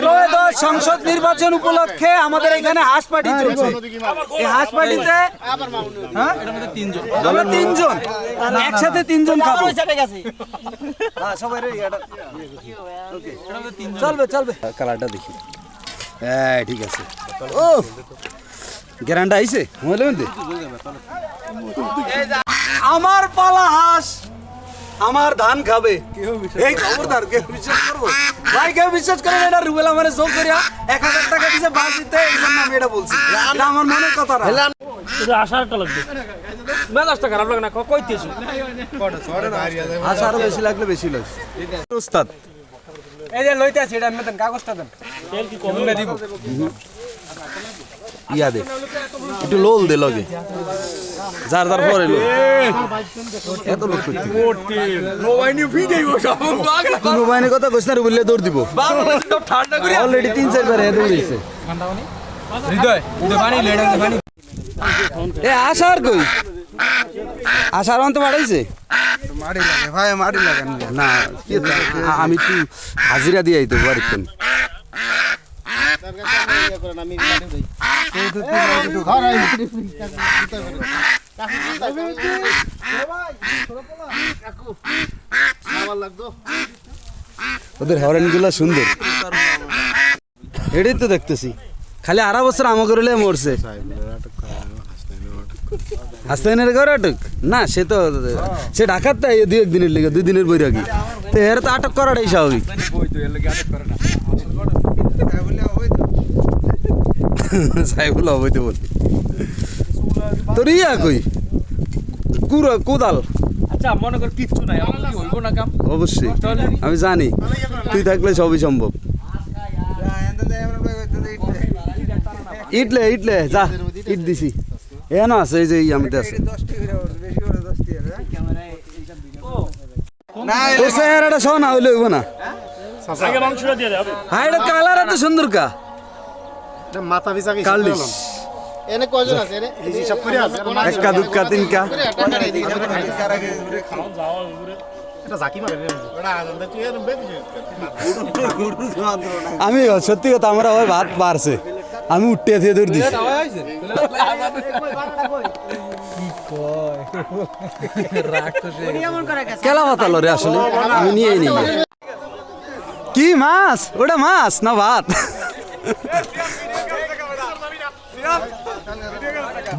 ত্রয়োদশ সংসদ নির্বাচন উপলক্ষে আমাদের এখানে হাঁস পার্টি চলছে। এই হাঁস পার্টিতে আমরা তিনজন একসাথে তিনজন খাবো। চলবে চলবে। কালারটা দেখি, ঠিক আছে। ও গ্যারান্টি আইছে আমার পালা হাঁস, আমার ধান খাবে। এই খবরদার কেউ বিশ্বাস করবো ভাই, কেউ বিশ্বাস করে না। এটা রুবেল আমার জোর করিয়া 1000 টাকা দিছে বাস দিতে, এই জন্য আমি এটা বলছি। এটা আমার মনের কথা না। আশাটা লাগবে, মেজাজটা খারাপ লাগে না কইতেছি। আশা আরো বেশি লাগলে বেশি লাগে। উস্তাদ এই যে লইতে আছে, এটা মেতেন কাগজটা দেন। তেল কি কম দিব? ইয়া দে একটু লোল দে লগে, যার যার পরে লোল। এত লোক নৌবাহিনীর কথা কইস না, বললে দৌড় দিব। অলরেডি 3-4 বার দৌড়িয়েছে। এ আশার কই, আশার অন্ত বাড়াইছে ভাই। মাটি লাগান না, আমি একটু হাজিরা দিয়ে আইতো বাড়িতে। ওদের হরেন গুলা সুন্দর, এটাই তো দেখতেছি। খালি 2.5 বছর আমাকে মরছে। হাসনাইনের ঘরে আটক না, সে তো সে ঢাকার তাই 2-1 দিনের লেগে, 2 দিনের বৈরাগী। তো এর তো আটক করাটাই স্বাভাবিক। সাইফুল অবৈধ বলে তোর ইয়া কই কোদাল। আচ্ছা মনে কর কিচ্ছু নাই, আমার কি হইব না কাম? অবশ্যই আমি জানি, তুই থাকলে সবই সম্ভব। ইটলে ইটলে যা, ইট দিছি এন আছে, এই যে আমাদের আছে। তোর চেহারাটা সহ না হইলে হইব না। আগে মাংসটা দিয়ে দে হবে। হ্যাঁ, এটা কালার এত সুন্দর কা মাথা পিছা কি কালিশ। এনে কয়জন আছে রে? এই হিসাব করে আছে। 1 কা 2 কা 3 কা। এটা জাকি মারে রে। ওটা আনন্দ তুই এর বেদিস। আমি সত্যি কথা, আমরা ওই ভাত পারছে, আমি উঠতে দিয়ে দৌড় দিছি। কেলা পাতালো রে আসলে, আমি নিয়ে নিই। কি মাছ ওটা, মাছ না ভাত?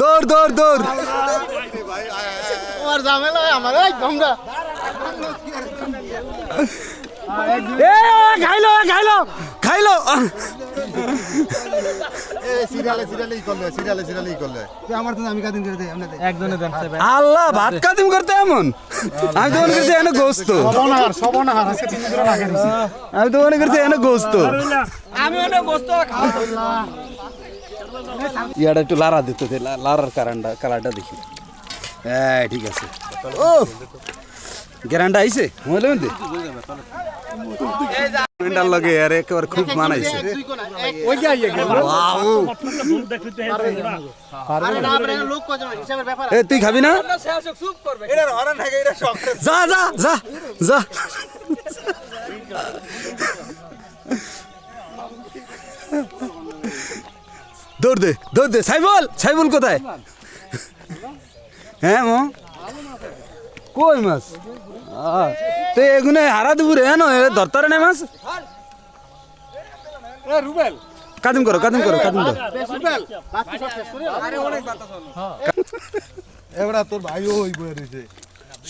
দৌড় দৌড় দৌড়। আমার ঝামেলা আমার এই গঙ্গা। এ খাইলো খাইলো খাইলো। এ সিরিয়ালেই করলে তুই আমার তো আমি কাদিন করে দেই আমরা দেই একজনে দেন ভাই। আল্লাহ, ভাত কাদিম করতে এমন? আমি তো মনে করছি এনে গোস্ত। সবনাহার আজকে 3 দিন ধরে লাগে দিছি। আমি তো মনে করছি এনে গোস্ত। আমি ওটা গোস্ত খাওয়া। ইয়াটা একটু লারা দিতে দে, লারার কালারটা দেখি। ঠিক আছে। ও গ্যারান্টি আইছে মোবাইলের মধ্যে লগে আর একেবারে খুব মানাইছে। ওই যে আইয়া গেল ওয়াও, আরে না আপনি লোক কয়জন হিসাবের ব্যাপার। এ তুই খাবি না? এটা হরান থাকে, এটা শখ। যা যা যা যা। দৌড় দে দৌড় দে। সাইবুল, সাইবুল কোথায়? হ্যাঁ মো কই মাছ? তো এগুনে হারা দুপুরে হ্যাঁ ধরতারে না মাছ। রুবেল কাদিম করো কাদিম করো কাদিম করো। রুবেল বাকি সব শেষ করে আরে অনেক বাতাস হলো। এবারে তোর ভাই ওই বই রইছে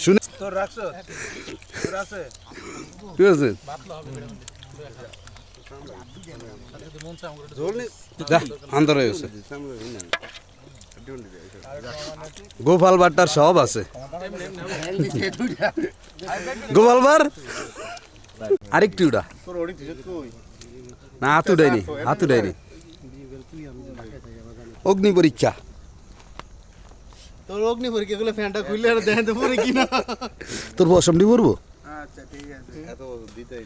শুনে তোর রাখছ তোর আছে কি আছে? যা আন্দরে আছে, গোপাল বাট্টার সব আছে। গোপাল বার আরেকটি উড়া তোর ওড়ি দিছ কই না, হাত উড়াইনি হাত উড়াইনি। অগ্নি পরীক্ষা, তোর অগ্নি পরীক্ষা গুলো ফ্যানটা খুললে আর দেখেন তো পরে কিনা। তোর বসমটি পড়বো। আচ্ছা ঠিক আছে, এত দিতেই